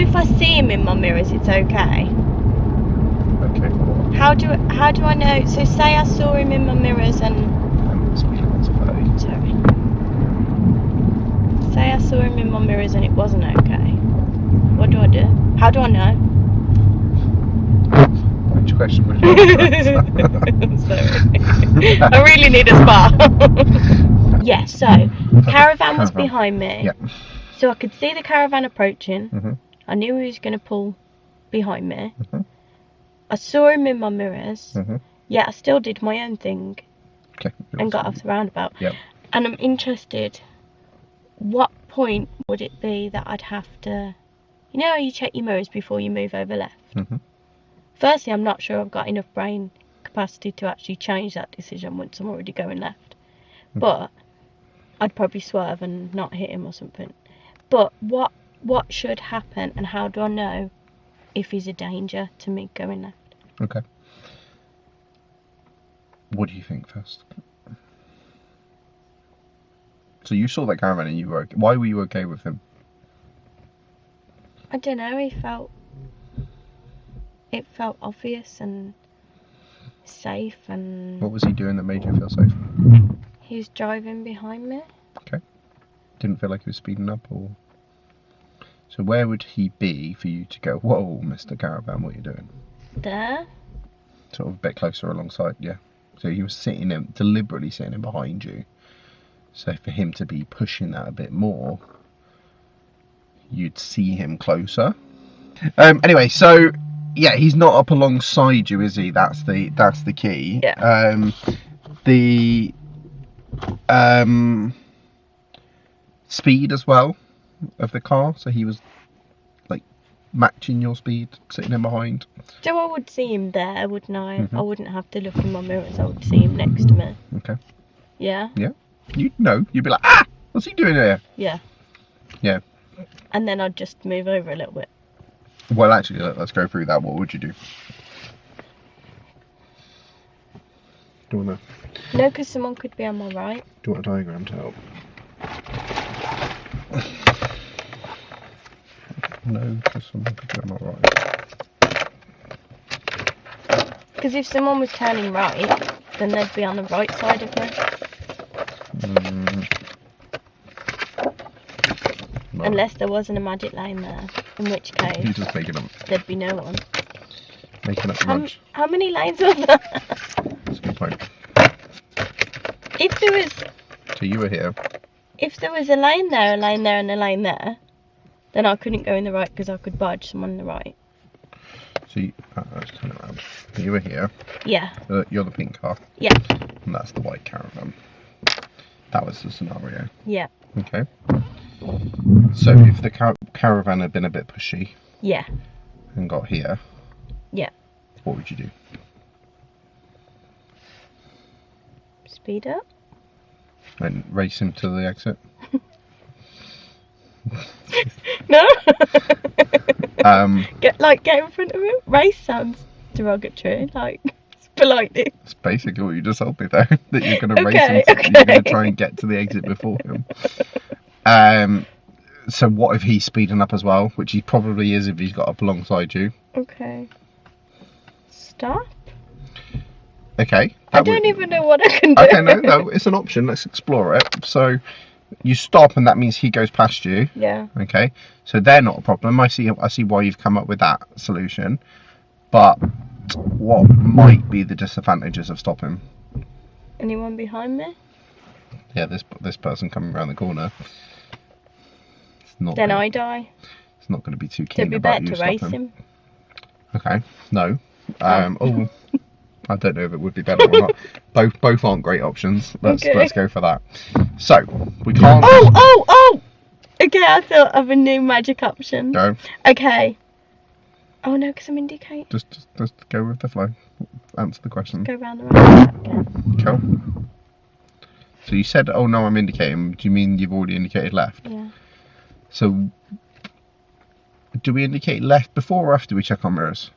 if I see him in my mirrors, it's okay? Okay, cool. How do I know? So say I saw him in my mirrors and... Sorry. Say I saw him in my mirrors and it wasn't okay. What do I do? How do I know? Which question would you answer? Sorry. I really need a spa. Yeah, so caravan was behind me. Yeah. So I could see the caravan approaching. Mm-hmm. I knew he was going to pull behind me. Mm-hmm. I saw him in my mirrors. Mm-hmm. Yeah, I still did my own thing. Okay. And got off the roundabout. Yep. And I'm interested, what point would it be that I'd have to... You know how you check your mirrors before you move over left? Mm-hmm. Firstly, I'm not sure I've got enough brain capacity to actually change that decision once I'm already going left. Mm-hmm. But I'd probably swerve and not hit him or something. But what should happen, and how do I know if he's a danger to me going left? Okay. What do you think first? So you saw that caravan and you were okay. Why were you okay with him? I don't know, it felt obvious and safe. And what was he doing that made you feel safe? He was driving behind me. Okay. Didn't feel like he was speeding up, or... So where would he be for you to go, whoa, Mr. Caravan, what are you doing? There. Sort of a bit closer alongside, yeah. So he was deliberately sitting in behind you. So for him to be pushing that a bit more, you'd see him closer. Anyway, so yeah, he's not up alongside you, is he? That's the key. Yeah. The speed as well of the car. So he was like matching your speed, sitting in behind. So I would see him there, wouldn't I? Mm-hmm. I wouldn't have to look in my mirrors. I would see him next to me. Okay. Yeah. Yeah. You'd know. You'd be like, ah, what's he doing here? Yeah. Yeah. And then I'd just move over a little bit. Well, actually, let's go through that. What would you do? Do you want No, because someone could be on my right. Do you want a diagram to help? No, because someone could be on my right. Because if someone was turning right, then they'd be on the right side of me. No. Unless there wasn't a magic lane there, in which case You're just making up. There'd be no one. Making up much. How many lanes are there? That's a good point. If there was... So you were here. If there was a lane there, and a lane there, then I couldn't go in the right because I could budge someone on the right. So let's turn around. You were here. Yeah. You're the pink car. Yeah. And that's the white caravan. That was the scenario. Yeah. Okay. So if the caravan had been a bit pushy. Yeah. And got here. Yeah. What would you do? Speed up. And race him to the exit. No. Get in front of him. Race sounds derogatory. Like, it's politely. It's basically what you just told me there. That you're going to race him. Okay. You're going to try and get to the exit before him. So what if he's speeding up as well? Which he probably is if he's got up alongside you. Okay. Stop. Okay. I don't even know what I can do. Okay, no, it's an option. Let's explore it. So you stop, and that means he goes past you. Yeah. Okay. So they're not a problem. I see why you've come up with that solution. But what might be the disadvantages of stopping? Anyone behind me? Yeah, this person coming around the corner. Then I die. It's not going to be too keen It'd be about better you to race stopping. him. Okay. No. I don't know if it would be better or not. Both aren't great options. Let's go for that. So we can't. Oh! Okay, I thought of a new magic option. Go. Okay. Oh no, because I'm indicating. Just go with the flow. Answer the question. Go round the roundabout again. Cool. So you said, oh no, I'm indicating. Do you mean you've already indicated left? Yeah. So do we indicate left before or after we check our mirrors?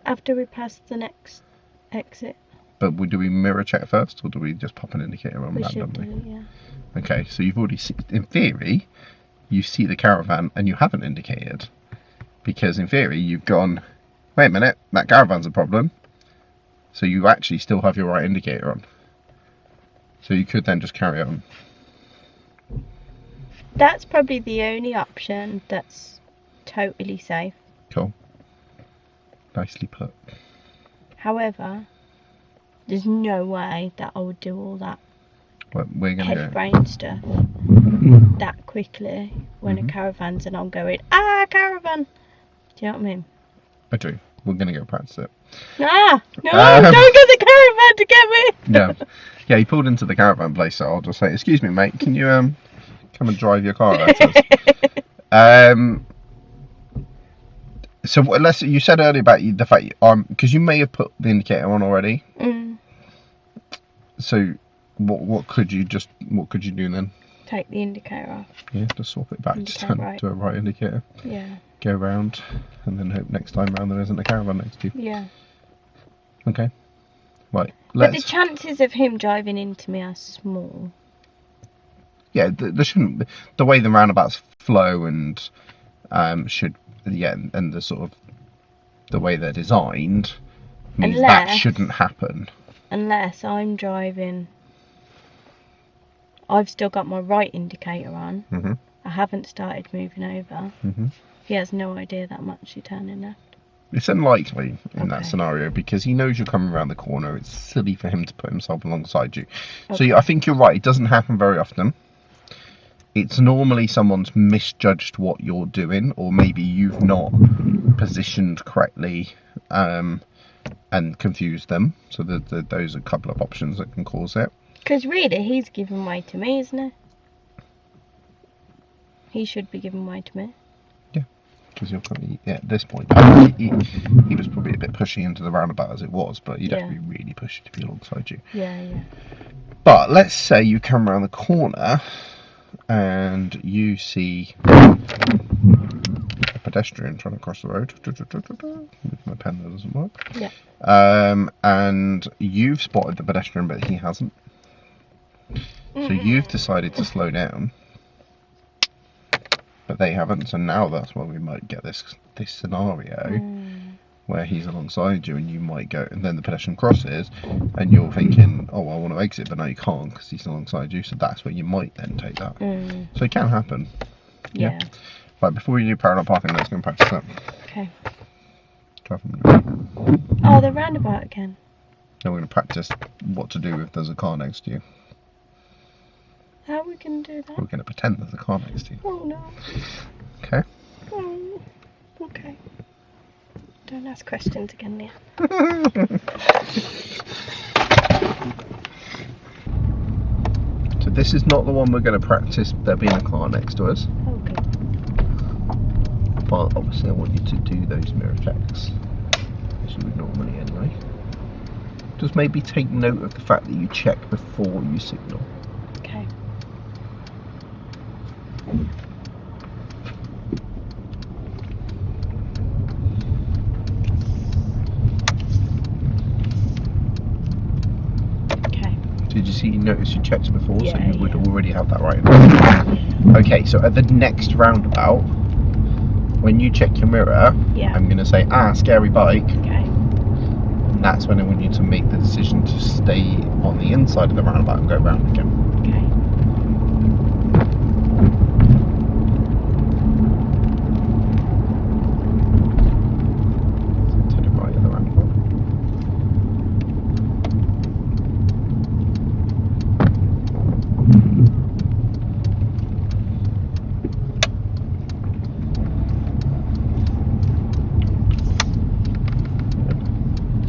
After we pass the next exit. But do we mirror check first, or do we just pop an indicator on We randomly? should do, yeah. Okay, so you've already seen, in theory, you see the caravan and you haven't indicated. Because in theory, you've gone, wait a minute, that caravan's a problem. So you actually still have your right indicator on. So you could then just carry on. That's probably the only option that's totally safe. Cool. Nicely put. However, there's no way that I would do all that Well, we're going to head go. brain stuff that quickly when a caravan's and I'm going, caravan. Do you know what I mean? I do. We're going to go practice it. No, don't get Um, the caravan to get me. Yeah. Yeah, he pulled into the caravan place, so I'll just say, excuse me, mate, can you come and drive your car at us? So let's. You said earlier about the fact because you may have put the indicator on already. So what could you do then? Take the indicator off. Yeah, just swap it back Indicate to turn right. to a right indicator. Yeah. Go round, and then hope next time round there isn't a caravan next to you. Yeah. Okay. Right. But the chances of him driving into me are small. Yeah, there shouldn't. The way the roundabouts flow and and the sort of the way they're designed means that shouldn't happen. Unless I'm driving, I've still got my right indicator on. Mm-hmm. I haven't started moving over. Mm-hmm. He has no idea that I'm actually turning left. It's unlikely in that scenario because he knows you're coming around the corner. It's silly for him to put himself alongside you. Okay. So I think you're right. It doesn't happen very often. It's normally someone's misjudged what you're doing, or maybe you've not positioned correctly and confused them. So those are a couple of options that can cause it. Because really, he's giving way to me, isn't he? He should be giving way to me. Because you're probably, at this point, he was probably a bit pushy into the roundabout as it was, but you'd have to be really pushy to be alongside you. Yeah. But let's say you come around the corner and you see a pedestrian trying to cross the road. With my pen that doesn't work. Yeah. And you've spotted the pedestrian, but he hasn't. So you've decided to slow down. But they haven't, so now that's where we might get this scenario where he's alongside you and you might go, and then the pedestrian crosses and you're thinking, oh, I want to exit, but no, you can't because he's alongside you, so that's where you might then take that. So it can happen. Yeah. Right, before we do parallel parking, let's go and practice that. Okay. Traffic. Oh, the roundabout again. Now we're going to practice what to do if there's a car next to you. How are we going to do that? We're going to pretend there's a car next to you. Oh, no. Okay? Oh, okay. Don't ask questions again, Leah. So this is not the one we're going to practice there being a car next to us. Okay. But obviously I want you to do those mirror checks as you would normally anyway. Just maybe take note of the fact that you check before you signal. Okay. Did you notice you checked before, Yeah, so you would yeah. already have that right? Okay, so at the next roundabout, when you check your mirror, Yeah. I'm going to say, scary bike. Okay. And that's when I want you to make the decision to stay on the inside of the roundabout and go round again. Okay. To the right of the roundabout.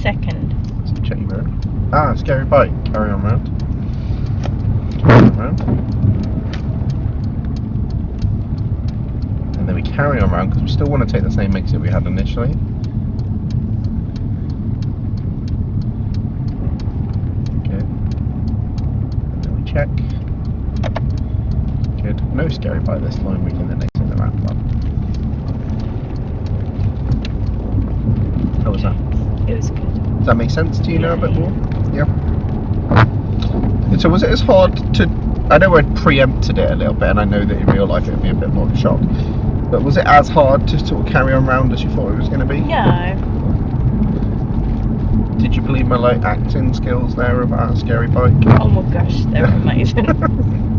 Second. So check your mirror. Scary bike. Carry on round. Carry on round. And then we carry on round because we still want to take the same exit we had initially. Good. And then we check. Good. No scary bike this time. We can then exit the roundabout. How was that? It was good. Does that make sense to you now a bit Yeah. more? Yeah. And so was it as hard to I know I'd preempted it a little bit, and I know that in real life it would be a bit more of a shock. But was it as hard to sort of carry on round as you thought it was going to be? No. Did you believe my acting skills there about a scary bike? Oh my gosh, they're amazing.